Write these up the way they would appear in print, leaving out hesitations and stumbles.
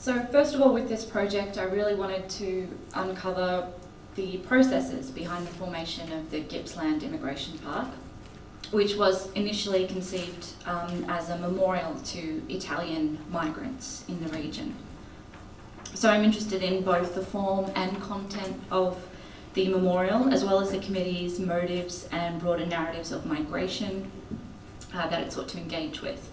So first of all, with this project, I really wanted to uncover the processes behind the formation of the Gippsland Immigration Park, which was initially conceived as a memorial to Italian migrants in the region. So I'm interested in both the form and content of the memorial, as well as the committee's motives and broader narratives of migration that it sought to engage with.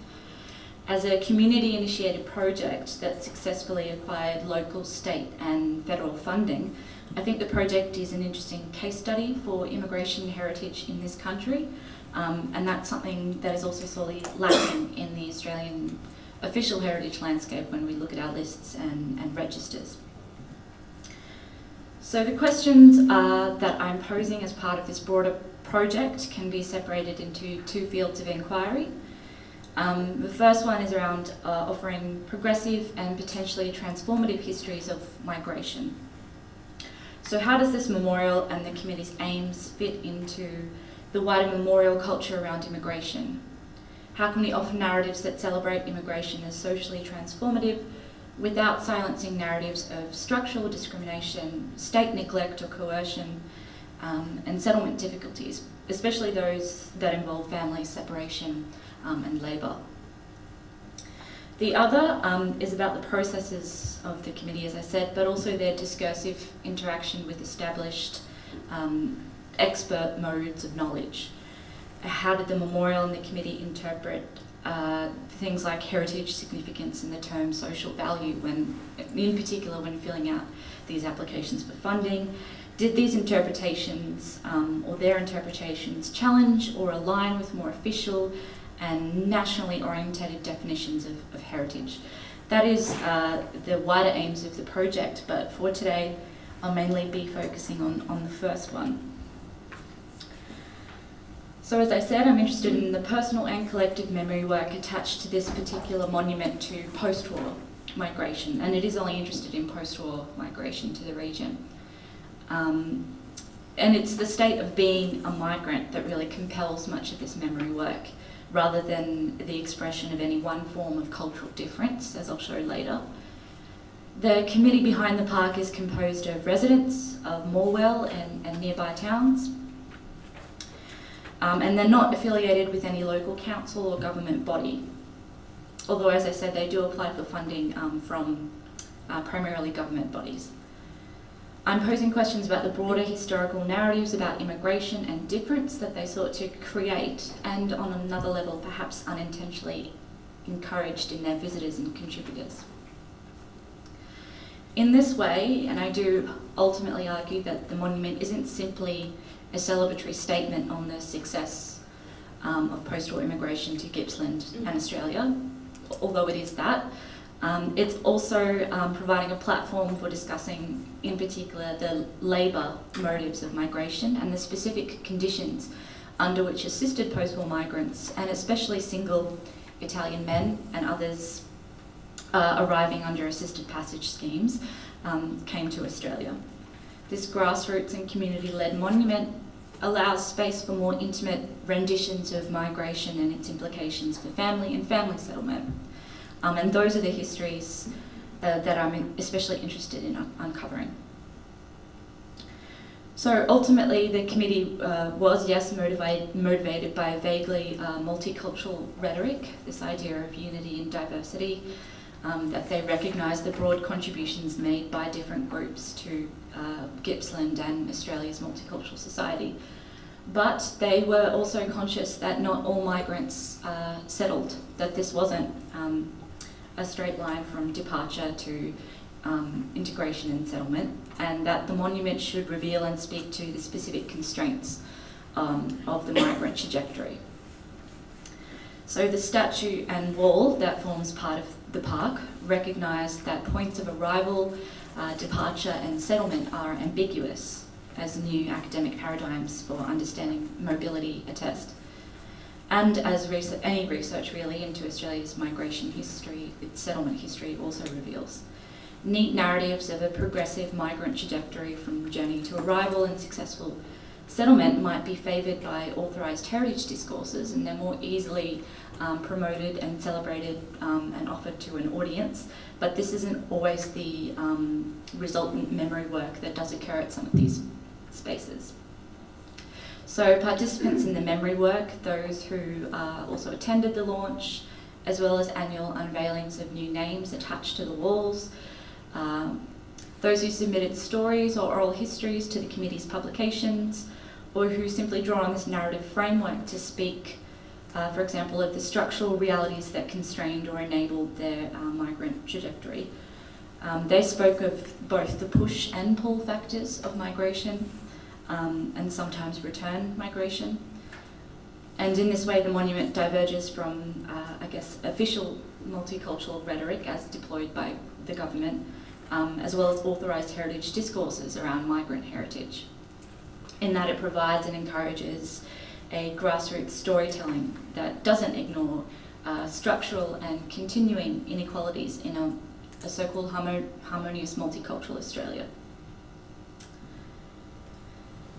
As a community-initiated project that successfully acquired local, state and federal funding, I think the project is an interesting case study for immigration heritage in this country, and that's something that is also sorely lacking in the Australian official heritage landscape when we look at our lists and registers. So the questions that I'm posing as part of this broader project can be separated into two fields of inquiry. The first one is around offering progressive and potentially transformative histories of migration. So how does this memorial and the committee's aims fit into the wider memorial culture around immigration? How can we offer narratives that celebrate immigration as socially transformative without silencing narratives of structural discrimination, state neglect or coercion, and settlement difficulties, especially those that involve family separation and labour? The other is about the processes of the committee, as I said, but also their discursive interaction with established expert modes of knowledge. How did the memorial and the committee interpret things like heritage significance and the term social value, when, in particular when filling out these applications for funding? Did these interpretations or their interpretations challenge or align with more official and nationally orientated definitions of heritage? That is the wider aims of the project, but for today I'll mainly be focusing on the first one. So as I said, I'm interested in the personal and collective memory work attached to this particular monument to post-war migration, and it is only interested in post-war migration to the region. And it's the state of being a migrant that really compels much of this memory work, rather than the expression of any one form of cultural difference, as I'll show later. The committee behind the park is composed of residents of Morwell and nearby towns. And they're not affiliated with any local council or government body. Although, as I said, they do apply for funding from primarily government bodies. I'm posing questions about the broader historical narratives about immigration and difference that they sought to create, and on another level, perhaps unintentionally encouraged in their visitors and contributors. In this way, and I do ultimately argue that the monument isn't simply a celebratory statement on the success of post-war immigration to Gippsland and Australia, although it is that. It's also providing a platform for discussing, in particular, the labour motives of migration and the specific conditions under which assisted post-war migrants, and especially single Italian men and others arriving under assisted passage schemes, came to Australia. This grassroots and community-led monument allows space for more intimate renditions of migration and its implications for family and family settlement. And those are the histories that I'm especially interested in uncovering. So ultimately, the committee was, yes, motivated by a vaguely multicultural rhetoric, this idea of unity and diversity, that they recognised the broad contributions made by different groups to Gippsland and Australia's multicultural society. But they were also conscious that not all migrants settled, that this wasn't a straight line from departure to integration and settlement, and that the monument should reveal and speak to the specific constraints of the migrant trajectory. So the statue and wall that forms part of the park recognise that points of arrival, departure and settlement are ambiguous, as new academic paradigms for understanding mobility attest. And as any research really into Australia's migration history, its settlement history also reveals. Neat narratives of a progressive migrant trajectory from journey to arrival and successful settlement might be favoured by authorised heritage discourses, and they're more easily promoted and celebrated and offered to an audience, but this isn't always the resultant memory work that does occur at some of these spaces. So participants in the memory work, those who also attended the launch, as well as annual unveilings of new names attached to the walls, those who submitted stories or oral histories to the committee's publications, or who simply draw on this narrative framework to speak, for example, of the structural realities that constrained or enabled their migrant trajectory. They spoke of both the push and pull factors of migration, and sometimes return migration. And in this way, the monument diverges from, official multicultural rhetoric as deployed by the government, as well as authorised heritage discourses around migrant heritage, in that it provides and encourages a grassroots storytelling that doesn't ignore structural and continuing inequalities in a so-called harmonious multicultural Australia.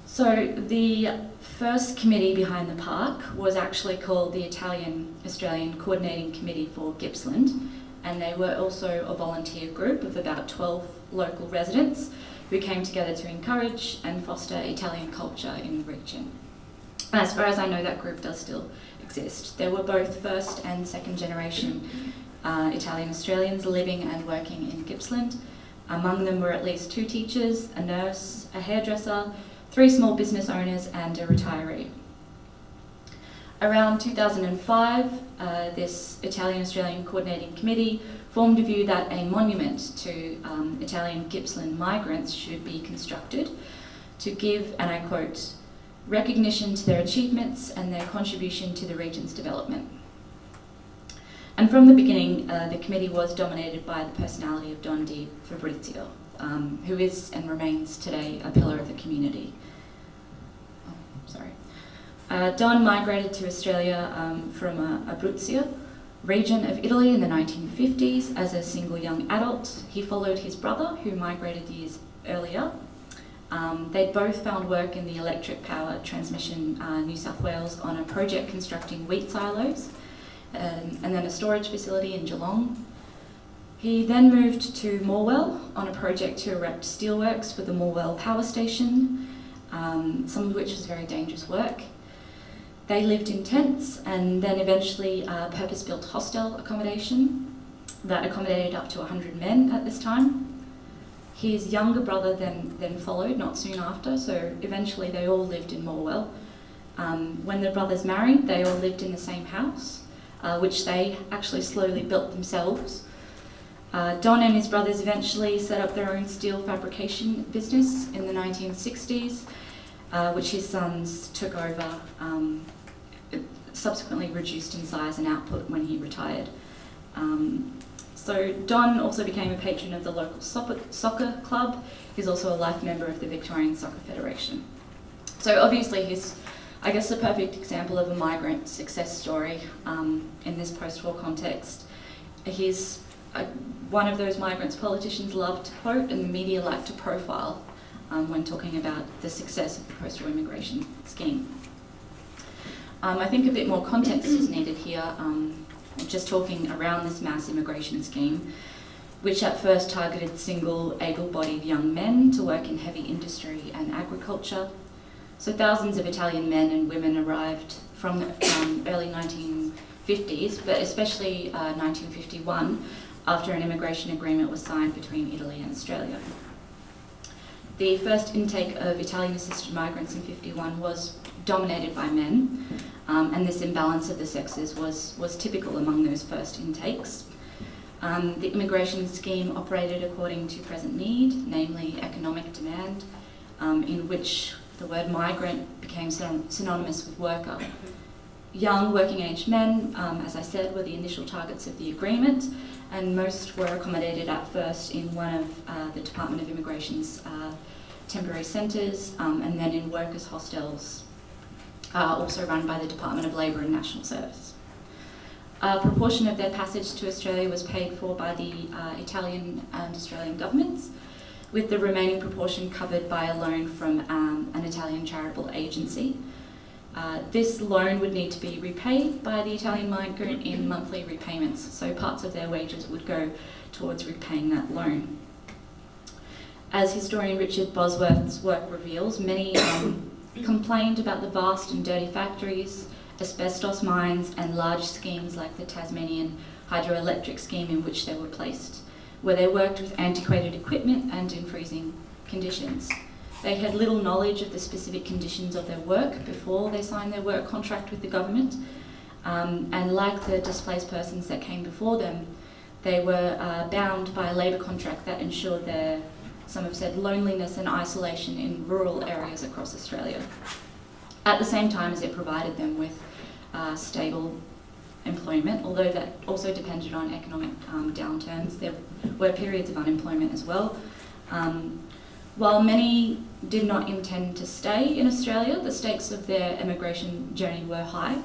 So the first committee behind the park was actually called the Italian-Australian Coordinating Committee for Gippsland, and they were also a volunteer group of about 12 local residents who came together to encourage and foster Italian culture in the region. As far as I know, that group does still exist. There were both first and second generation Italian Australians living and working in Gippsland. Among them were at least 2 teachers, a nurse, a hairdresser, 3 small business owners and a retiree. Around 2005, this Italian-Australian Coordinating Committee formed a view that a monument to Italian Gippsland migrants should be constructed to give, and I quote, recognition to their achievements and their contribution to the region's development. And from the beginning, the committee was dominated by the personality of Don Di Fabrizio, who is and remains today a pillar of the community. Don migrated to Australia from Abruzzo region of Italy in the 1950s as a single young adult. He followed his brother, who migrated years earlier. They'd both found work in the electric power transmission New South Wales on a project constructing wheat silos and then a storage facility in Geelong. He then moved to Morwell on a project to erect steelworks for the Morwell power station, some of which was very dangerous work. They lived in tents and then eventually purpose-built hostel accommodation that accommodated up to 100 men at this time. His younger brother then followed not soon after, so eventually they all lived in Morwell. When the brothers married, they all lived in the same house, which they actually slowly built themselves. Don and his brothers eventually set up their own steel fabrication business in the 1960s, which his sons took over, subsequently reduced in size and output when he retired. So Don also became a patron of the local soccer club. He's also a life member of the Victorian Soccer Federation. So obviously he's, I guess, the perfect example of a migrant success story in this post-war context. He's one of those migrants politicians love to quote and the media like to profile when talking about the success of the post-war immigration scheme. I think a bit more context is needed here, just talking around this mass immigration scheme, which at first targeted single, able-bodied young men to work in heavy industry and agriculture. So thousands of Italian men and women arrived from the early 1950s, but especially 1951, after an immigration agreement was signed between Italy and Australia. The first intake of Italian-assisted migrants in 1951 was dominated by men, and this imbalance of the sexes was typical among those first intakes. The immigration scheme operated according to present need, namely economic demand, in which the word migrant became synonymous with worker. Young working-age men, as I said, were the initial targets of the agreement, and most were accommodated at first in one of the Department of Immigration's temporary centres, and then in workers' hostels, also run by the Department of Labour and National Service. A proportion of their passage to Australia was paid for by the Italian and Australian governments, with the remaining proportion covered by a loan from an Italian charitable agency. This loan would need to be repaid by the Italian migrant in monthly repayments, so parts of their wages would go towards repaying that loan. As historian Richard Bosworth's work reveals, many complained about the vast and dirty factories, asbestos mines, and large schemes like the Tasmanian hydroelectric scheme in which they were placed, where they worked with antiquated equipment and in freezing conditions. They had little knowledge of the specific conditions of their work before they signed their work contract with the government, and like the displaced persons that came before them, they were bound by a labour contract that ensured their, some have said, loneliness and isolation in rural areas across Australia, at the same time as it provided them with stable employment, although that also depended on economic downturns. There were periods of unemployment as well. While many did not intend to stay in Australia, the stakes of their immigration journey were high.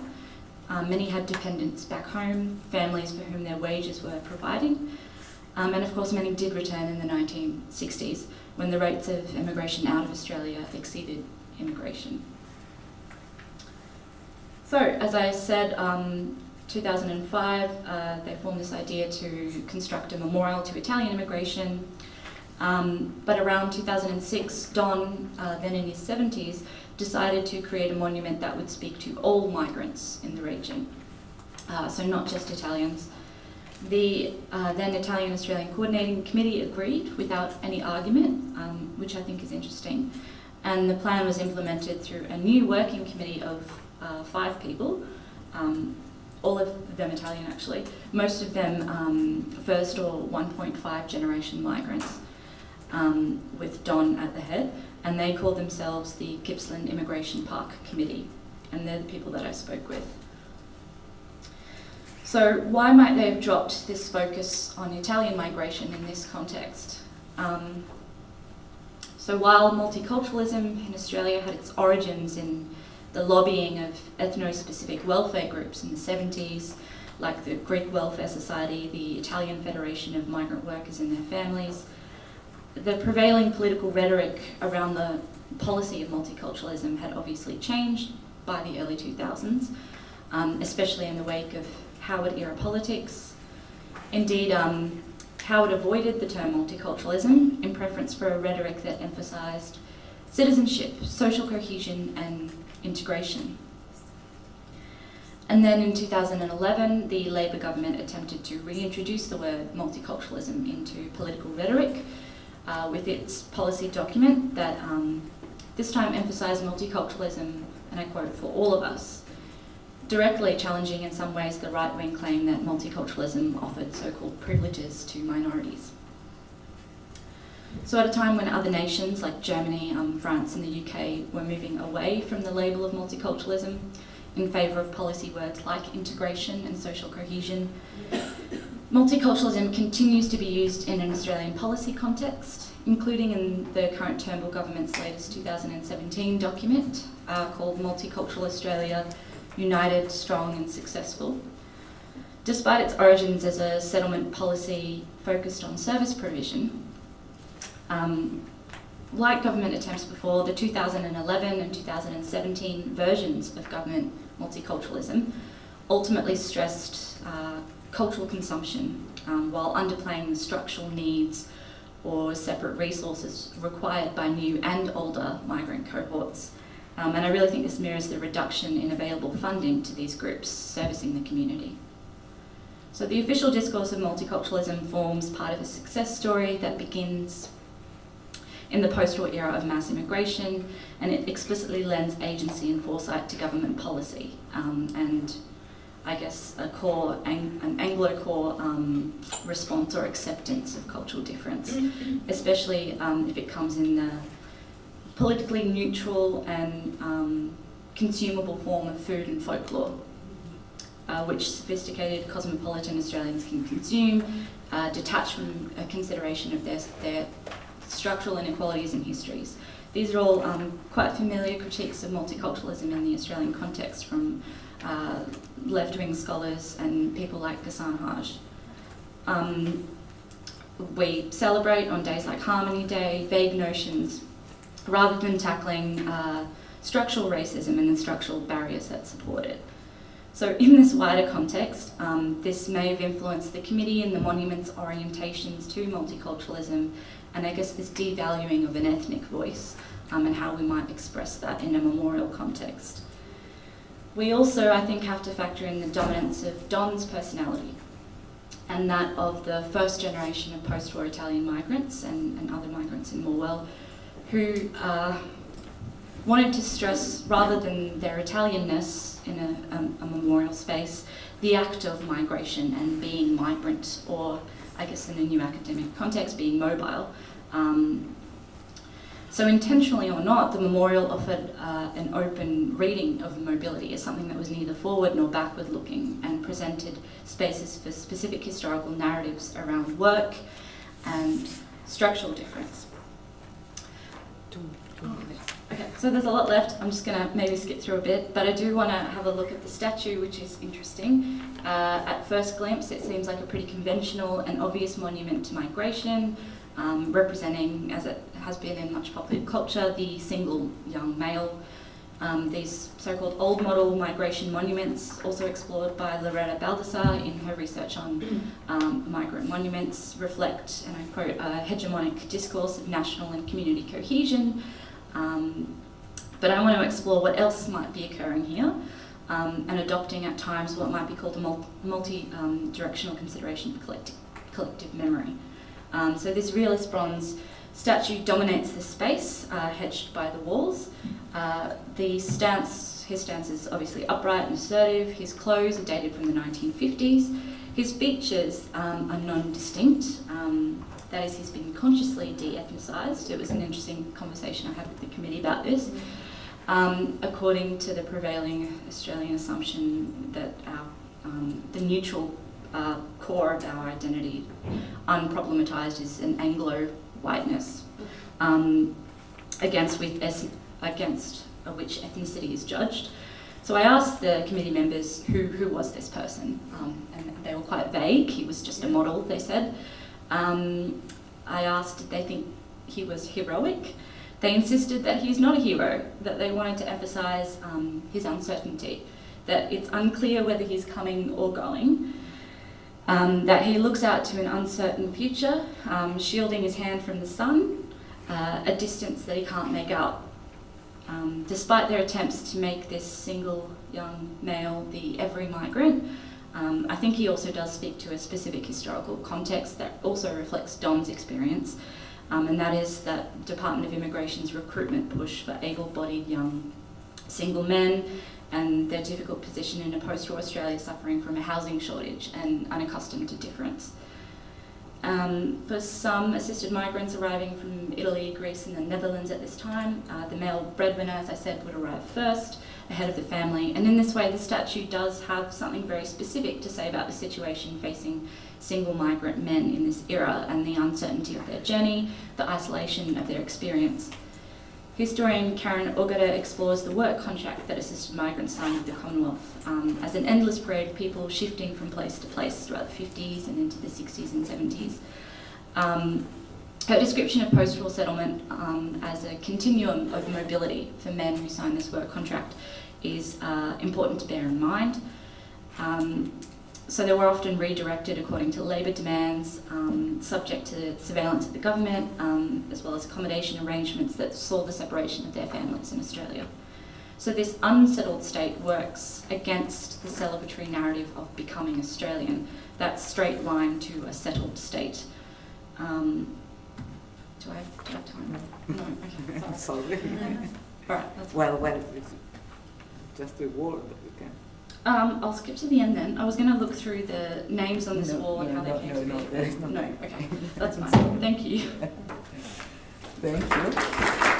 Many had dependents back home, families for whom their wages were providing, and of course many did return in the 1960s when the rates of immigration out of Australia exceeded immigration. So, as I said, 2005, they formed this idea to construct a memorial to Italian immigration. But around 2006, Don, then in his 70s, decided to create a monument that would speak to all migrants in the region, so not just Italians. The then Italian-Australian Coordinating Committee agreed without any argument, which I think is interesting, and the plan was implemented through a new working committee of 5 people, all of them Italian actually, most of them first or 1.5 generation migrants, with Don at the head, and they called themselves the Gippsland Immigration Park Committee, and they're the people that I spoke with. So why might they have dropped this focus on Italian migration in this context? So while multiculturalism in Australia had its origins in the lobbying of ethno-specific welfare groups in the 70s, like the Greek Welfare Society, the Italian Federation of Migrant Workers and Their Families, the prevailing political rhetoric around the policy of multiculturalism had obviously changed by the early 2000s, especially in the wake of Howard-era politics. Indeed, Howard avoided the term multiculturalism in preference for a rhetoric that emphasised citizenship, social cohesion and integration. And then in 2011, the Labor government attempted to reintroduce the word multiculturalism into political rhetoric with its policy document that this time emphasised multiculturalism, and I quote, for all of us, directly challenging in some ways the right-wing claim that multiculturalism offered so-called privileges to minorities. So at a time when other nations like Germany, France and the UK were moving away from the label of multiculturalism in favour of policy words like integration and social cohesion, multiculturalism continues to be used in an Australian policy context, including in the current Turnbull government's latest 2017 document called Multicultural Australia, United, Strong and Successful. Despite its origins as a settlement policy focused on service provision, like government attempts before, the 2011 and 2017 versions of government multiculturalism ultimately stressed cultural consumption while underplaying the structural needs or separate resources required by new and older migrant cohorts. And I really think this mirrors the reduction in available funding to these groups servicing the community. So the official discourse of multiculturalism forms part of a success story that begins in the post-war era of mass immigration, and it explicitly lends agency and foresight to government policy, and I guess an Anglo-core response or acceptance of cultural difference, especially if it comes in the politically neutral and consumable form of food and folklore, which sophisticated cosmopolitan Australians can consume, detached from a consideration of their structural inequalities and histories. These are all quite familiar critiques of multiculturalism in the Australian context from left-wing scholars and people like Ghassan Haj. we celebrate on days like Harmony Day vague notions rather than tackling structural racism and the structural barriers that support it. So in this wider context, this may have influenced the committee and the monument's orientations to multiculturalism, and I guess this devaluing of an ethnic voice and how we might express that in a memorial context. We also, I think, have to factor in the dominance of Don's personality and that of the first generation of post-war Italian migrants and other migrants in Morwell who wanted to stress, rather than their Italianness in a memorial space, the act of migration and being migrant, or I guess in a new academic context, being mobile. So intentionally or not, the memorial offered an open reading of mobility as something that was neither forward nor backward looking, and presented spaces for specific historical narratives around work and structural difference. Okay, so there's a lot left. I'm just going to maybe skip through a bit, but I do want to have a look at the statue, which is interesting. At first glimpse, it seems like a pretty conventional and obvious monument to migration, representing, as it has been in much popular culture, the single young male. These so-called old model migration monuments, also explored by Loretta Baldassar in her research on migrant monuments, reflect, and I quote, a hegemonic discourse of national and community cohesion. But I want to explore what else might be occurring here, and adopting at times what might be called a multi-directional consideration for collective memory. So this realist bronze statue dominates the space, hedged by the walls. His stance is obviously upright and assertive. His clothes are dated from the 1950s. His features are non-distinct. That is, he's been consciously de-ethnicised. It was an interesting conversation I had with the committee about this. According to the prevailing Australian assumption that the neutral core of our identity, unproblematised, is an Anglo-whiteness, against which ethnicity is judged. So I asked the committee members who was this person, and they were quite vague. He was just a model, they said. I asked, did they think he was heroic? They insisted that he's not a hero, that they wanted to emphasise his uncertainty, that it's unclear whether he's coming or going, that he looks out to an uncertain future, shielding his hand from the sun, a distance that he can't make out. Despite their attempts to make this single young male the every migrant, I think he also does speak to a specific historical context that also reflects Don's experience, and that is that Department of Immigration's recruitment push for able-bodied young single men and their difficult position in a post-war Australia suffering from a housing shortage and unaccustomed to difference. For some assisted migrants arriving from Italy, Greece and the Netherlands at this time, the male breadwinner, as I said, would arrive first, ahead of the family, and in this way the statue does have something very specific to say about the situation facing single migrant men in this era and the uncertainty of their journey, the isolation of their experience. Historian Karen Ogata explores the work contract that assisted migrants signed with the Commonwealth as an endless parade of people shifting from place to place throughout the 50s and into the 60s and 70s. Her description of post-war settlement as a continuum of mobility for men who signed this work contract is important to bear in mind. So they were often redirected according to labour demands, subject to surveillance of the government, as well as accommodation arrangements that saw the separation of their families in Australia. So this unsettled state works against the celebratory narrative of becoming Australian, that straight line to a settled state. Do I have time? No, okay, sorry. All right, that's well, it's just a word that we can. I'll skip to the end then. I was going to look through the names on this wall and how they came to be. There is no. No, okay, that's fine. Thank you. Thank you.